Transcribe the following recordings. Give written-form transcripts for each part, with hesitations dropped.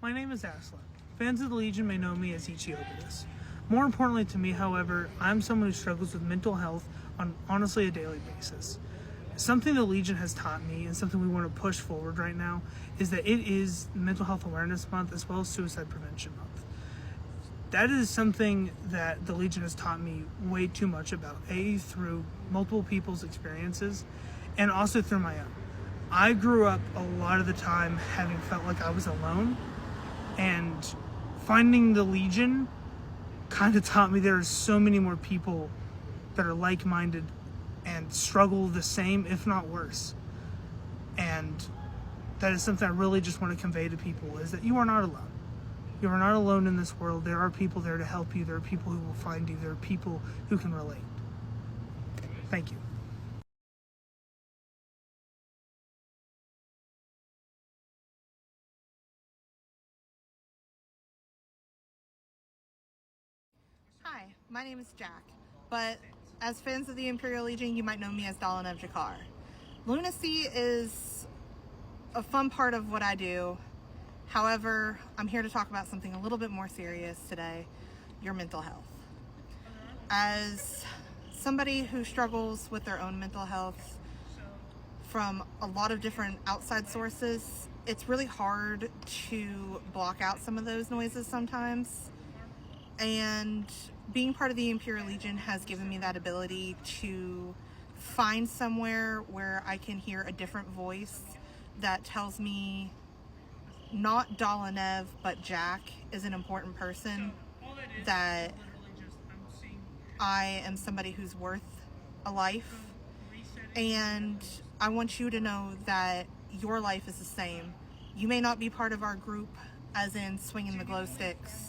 My name is Aslan. Fans of the Legion may know me as Ichiobitus. More importantly to me, however, I'm someone who struggles with mental health on honestly a daily basis. Something the Legion has taught me and something we want to push forward right now is that it is Mental Health Awareness Month as well as Suicide Prevention Month. That is something that the Legion has taught me way too much about, through multiple people's experiences and also through my own. I grew up a lot of the time having felt like I was alone, and finding the Legion kind of taught me there are so many more people that are like-minded and struggle the same, if not worse. And that is something I really just want to convey to people, is that you are not alone. You are not alone in this world. There are people there to help you. There are people who will find you. There are people who can relate. Thank you. Hi, my name is Jack, but as fans of the Imperial Legion, you might know me as Dalanev Jakar. Lunacy is a fun part of what I do. However, I'm here to talk about something a little bit more serious today, your mental health. As somebody who struggles with their own mental health from a lot of different outside sources, it's really hard to block out some of those noises sometimes. And being part of the Imperial Legion has given me that ability to find somewhere where I can hear a different voice that tells me not Dalanev, but Jack is an important person, that I am somebody who's worth a life. And I want you to know that your life is the same. You may not be part of our group, as in swinging the glow sticks,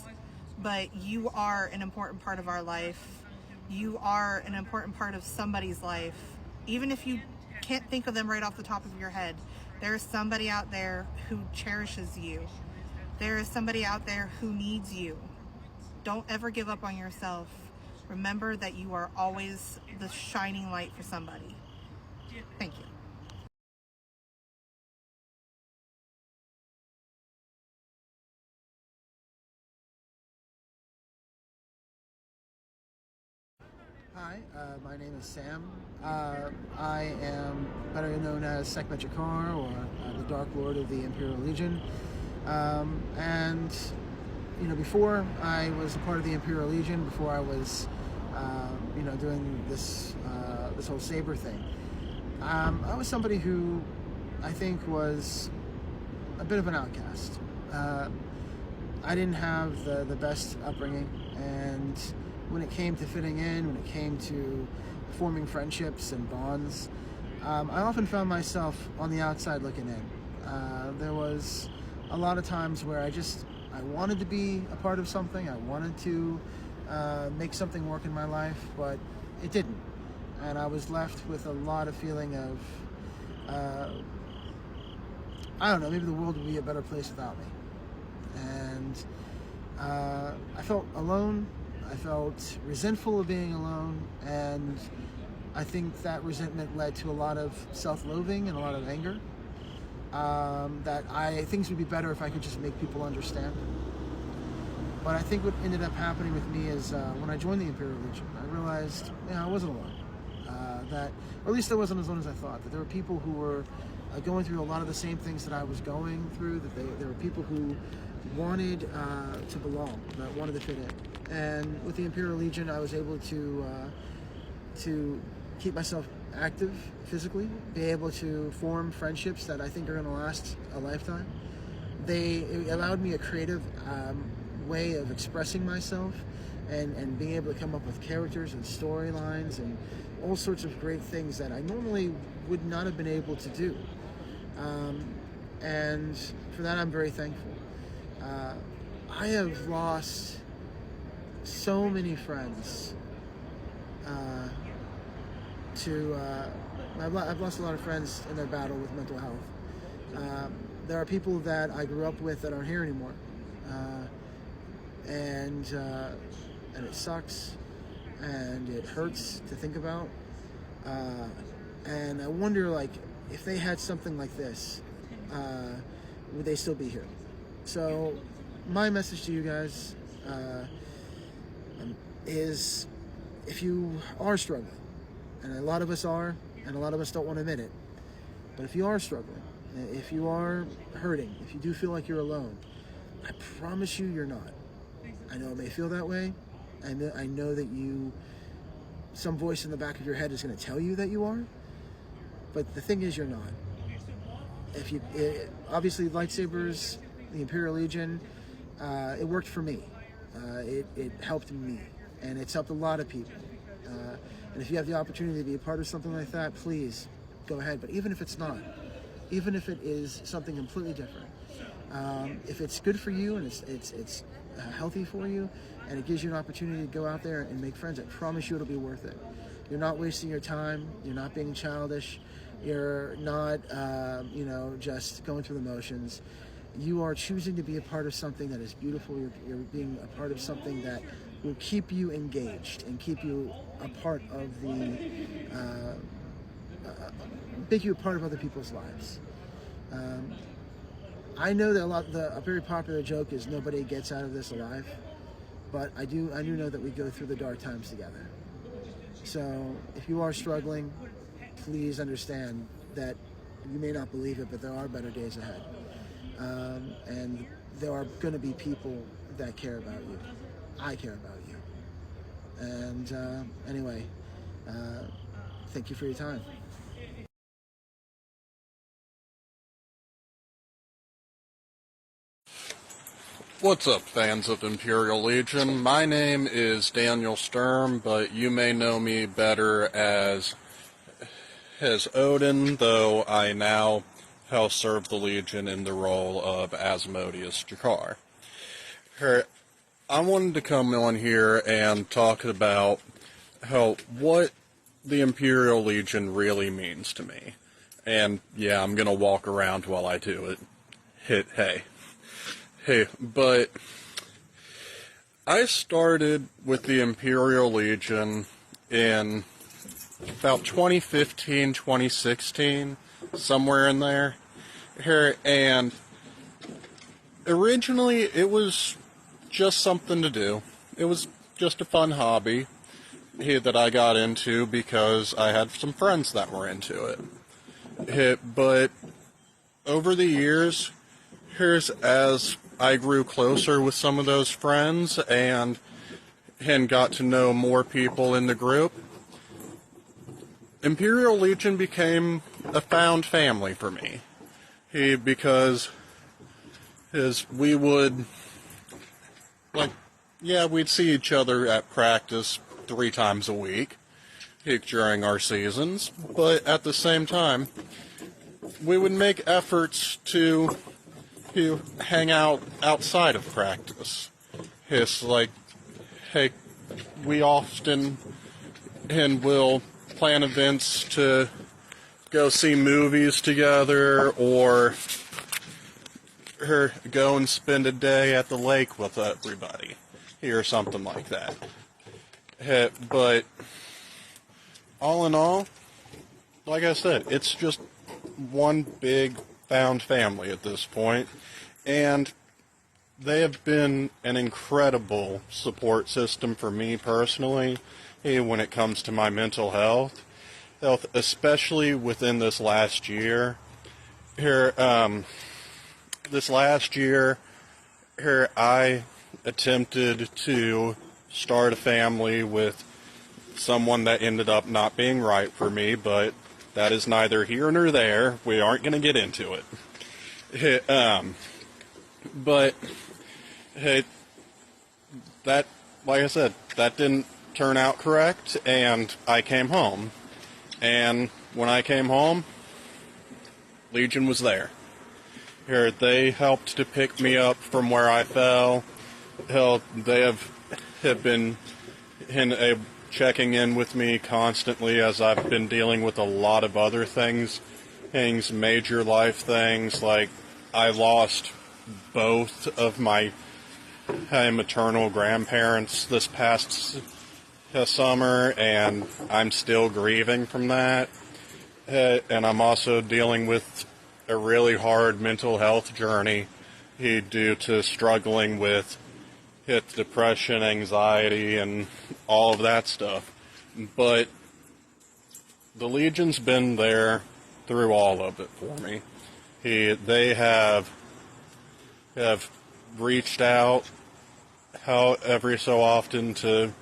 but you are an important part of our life. You are an important part of somebody's life. Even if you can't think of them right off the top of your head, there is somebody out there who cherishes you. There is somebody out there who needs you. Don't ever give up on yourself. Remember that you are always the shining light for somebody. Thank you. Hi, my name is Sam. I am better known as Sekhmet Jakar, or the Dark Lord of the Imperial Legion. And before I was a part of the Imperial Legion, before I was, doing this whole saber thing, I was somebody who I think was a bit of an outcast. I didn't have the best upbringing, and when it came to fitting in, when it came to forming friendships and bonds, I often found myself on the outside looking in. There was a lot of times where I wanted to be a part of something. I wanted to make something work in my life, but it didn't. And I was left with a lot of feeling of, I don't know, maybe the world would be a better place without me. And I felt alone. I felt resentful of being alone, and I think that resentment led to a lot of self-loathing and a lot of anger. Things would be better if I could just make people understand. But I think what ended up happening with me is when I joined the Imperial Legion, I realized I wasn't alone. Or at least I wasn't as alone as I thought. That there were people who were going through a lot of the same things that I was going through. That there were people who wanted to belong, that wanted to fit in. And with the Imperial Legion, I was able to keep myself active physically, be able to form friendships that I think are going to last a lifetime. It allowed me a creative way of expressing myself and being able to come up with characters and storylines and all sorts of great things that I normally would not have been able to do. And for that, I'm very thankful. I have lost so many friends. I've lost a lot of friends in their battle with mental health. There are people that I grew up with that aren't here anymore, and it sucks, and it hurts to think about. And I wonder, if they had something like this, would they still be here? So my message to you guys is, if you are struggling, and a lot of us are, and a lot of us don't want to admit it, but if you are struggling, if you are hurting, if you do feel like you're alone, I promise you you're not. I know it may feel that way. I know that some voice in the back of your head is going to tell you that you are, but the thing is, you're not. Obviously, lightsabers, the Imperial Legion, it worked for me. It helped me, and it's helped a lot of people. And if you have the opportunity to be a part of something like that, please go ahead. But even if it's not, even if it is something completely different, if it's good for you and it's healthy for you, and it gives you an opportunity to go out there and make friends, I promise you it'll be worth it. You're not wasting your time. You're not being childish. You're not, just going through the motions. You are choosing to be a part of something that is beautiful. You're being a part of something that will keep you engaged and keep you a part of make you a part of other people's lives. I know that a very popular joke is nobody gets out of this alive, but I do know that we go through the dark times together. So if you are struggling, please understand that you may not believe it, but there are better days ahead. And there are going to be people that care about you. I care about you. And anyway, thank you for your time. What's up, fans of Imperial Legion? My name is Daniel Sturm, but you may know me better as Odin, though I now have served the Legion in the role of Asmodeus Jakar. I wanted to come on here and talk about what the Imperial Legion really means to me. And yeah, I'm gonna walk around while I do it. Hey, but I started with the Imperial Legion in about 2015, 2016, somewhere in there. And originally it was just something to do. It was just a fun hobby that I got into because I had some friends that were into it. But over the years, as I grew closer with some of those friends and got to know more people in the group, Imperial Legion became a found family for me. Because we would, we'd see each other at practice 3 times a week during our seasons, but at the same time, we would make efforts to hang out outside of practice. It's like, hey, we often will plan events to go see movies together, or go and spend a day at the lake with everybody, or something like that. But all in all, like I said, it's just one big found family at this point, and they have been an incredible support system for me personally when it comes to my mental health, especially within this last year. I attempted to start a family with someone that ended up not being right for me, but that is neither here nor there. We aren't going to get into it. But hey, that, like I said, that didn't turn out correct, and I came home. And when I came home, Legion was there. They helped to pick me up from where I fell. They have been checking in with me constantly as I've been dealing with a lot of other things, major life things. Like, I lost both of my maternal grandparents this past summer, and I'm still grieving from that. And I'm also dealing with a really hard mental health journey due to struggling with his depression, anxiety, and all of that stuff. But the Legion's been there through all of it for me. They have reached out how every so often to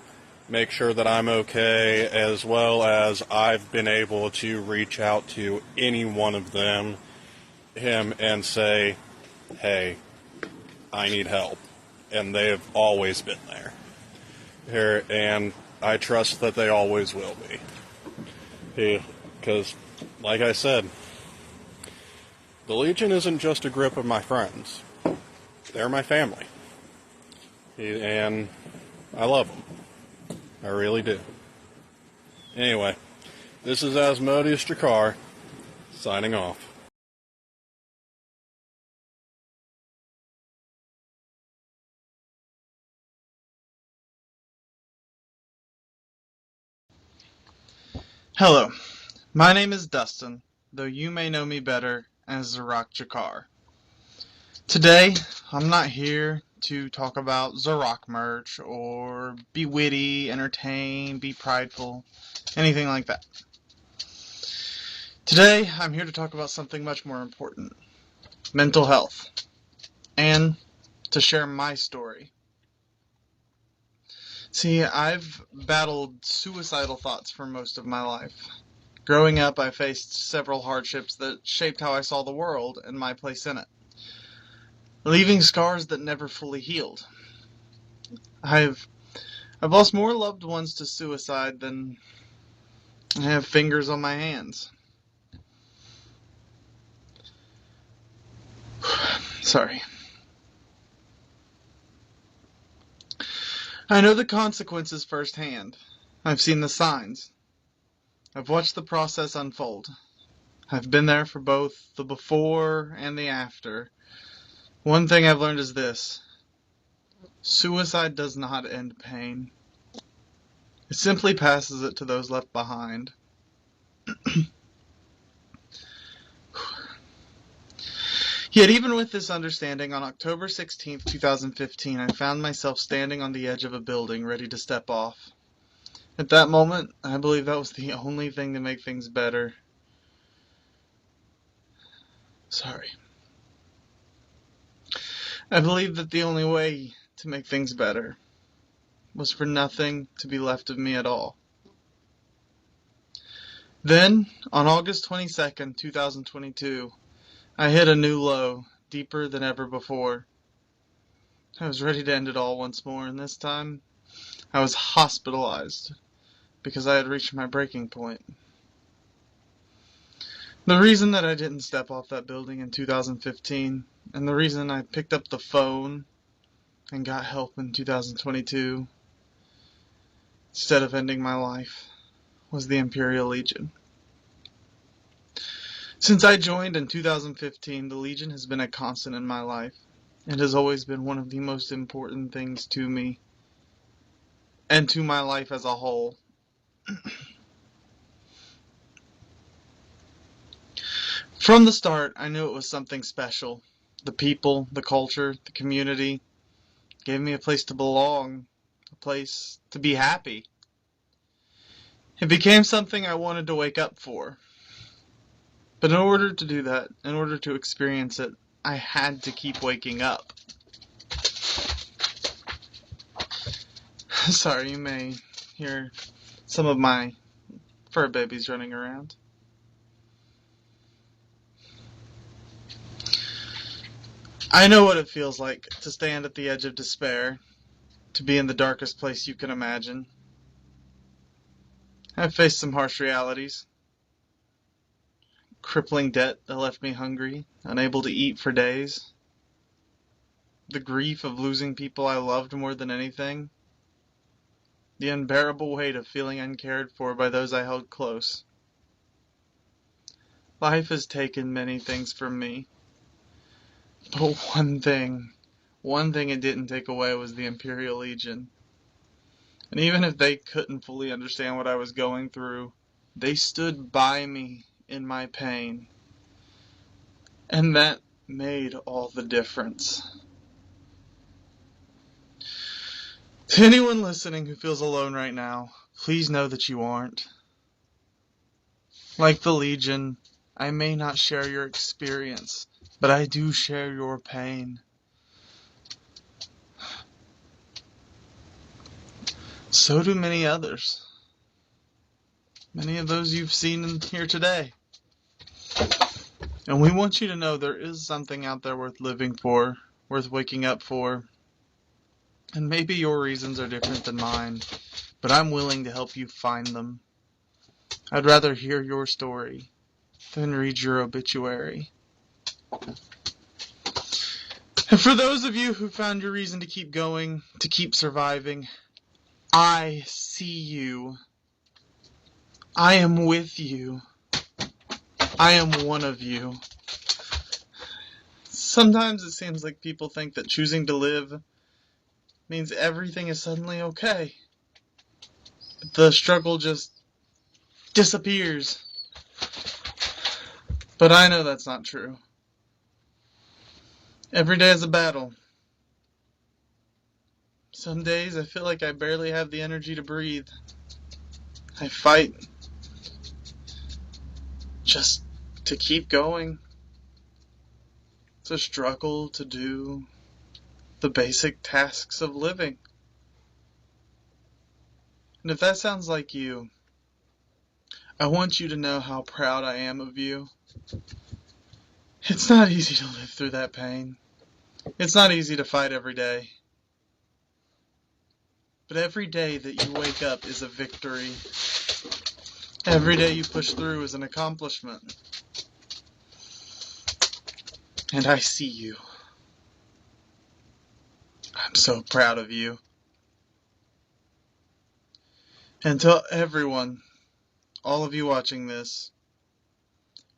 make sure that I'm okay, as well as I've been able to reach out to any one of them, him, and say, hey, I need help. And they have always been there. Here, and I trust that they always will be. Because, like I said, the Legion isn't just a group of my friends. They're my family. And I love them. I really do. Anyway, this is Asmodeus Jakar, signing off. Hello, my name is Dustin, though you may know me better as Zarok Jakar. Today, I'm not here to talk about Zarok merch or be witty, entertain, be prideful, anything like that. Today, I'm here to talk about something much more important, mental health, and to share my story. See, I've battled suicidal thoughts for most of my life. Growing up, I faced several hardships that shaped how I saw the world and my place in it, leaving scars that never fully healed. I've lost more loved ones to suicide than I have fingers on my hands. Sorry. I know the consequences firsthand. I've seen the signs. I've watched the process unfold. I've been there for both the before and the after. One thing I've learned is this: suicide does not end pain. It simply passes it to those left behind. Yet even with this understanding, on October 16th, 2015, I found myself standing on the edge of a building ready to step off. At that moment, I believe that was the only thing to make things better. Sorry. I believe that the only way to make things better was for nothing to be left of me at all. Then, on August 22nd, 2022, I hit a new low, deeper than ever before. I was ready to end it all once more, and this time, I was hospitalized because I had reached my breaking point. The reason that I didn't step off that building in 2015, and the reason I picked up the phone and got help in 2022, instead of ending my life, was the Imperial Legion. Since I joined in 2015, the Legion has been a constant in my life, and has always been one of the most important things to me, and to my life as a whole. From the start, I knew it was something special. The people, the culture, the community gave me a place to belong, a place to be happy. It became something I wanted to wake up for. But in order to do that, in order to experience it, I had to keep waking up. Sorry, you may hear some of my fur babies running around. I know what it feels like to stand at the edge of despair, to be in the darkest place you can imagine. I've faced some harsh realities. Crippling debt that left me hungry, unable to eat for days. The grief of losing people I loved more than anything. The unbearable weight of feeling uncared for by those I held close. Life has taken many things from me. But one thing it didn't take away was the Imperial Legion. And even if they couldn't fully understand what I was going through, they stood by me in my pain. And that made all the difference. To anyone listening who feels alone right now, please know that you aren't. Like the Legion, I may not share your experience, but I do share your pain. So do many others. Many of those you've seen here today. And we want you to know there is something out there worth living for, worth waking up for. And maybe your reasons are different than mine, but I'm willing to help you find them. I'd rather hear your story than read your obituary. And for those of you who found your reason to keep going, to keep surviving, I see you. I am with you. I am one of you. Sometimes it seems like people think that choosing to live means everything is suddenly okay. The struggle just disappears. But I know that's not true. Every day is a battle. Some days I feel like I barely have the energy to breathe. I fight just to keep going. To struggle to do the basic tasks of living. And if that sounds like you, I want you to know how proud I am of you. It's not easy to live through that pain. It's not easy to fight every day. But every day that you wake up is a victory. Every day you push through is an accomplishment. And I see you. I'm so proud of you. And to everyone, all of you watching this,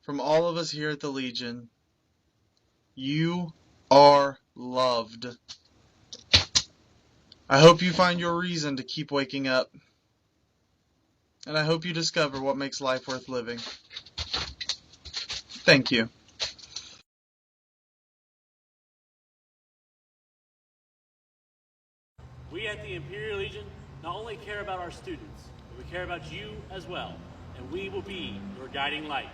from all of us here at the Legion, you are loved. I hope you find your reason to keep waking up. And I hope you discover what makes life worth living. Thank you. We at the Imperial Legion not only care about our students, but we care about you as well, and we will be your guiding light.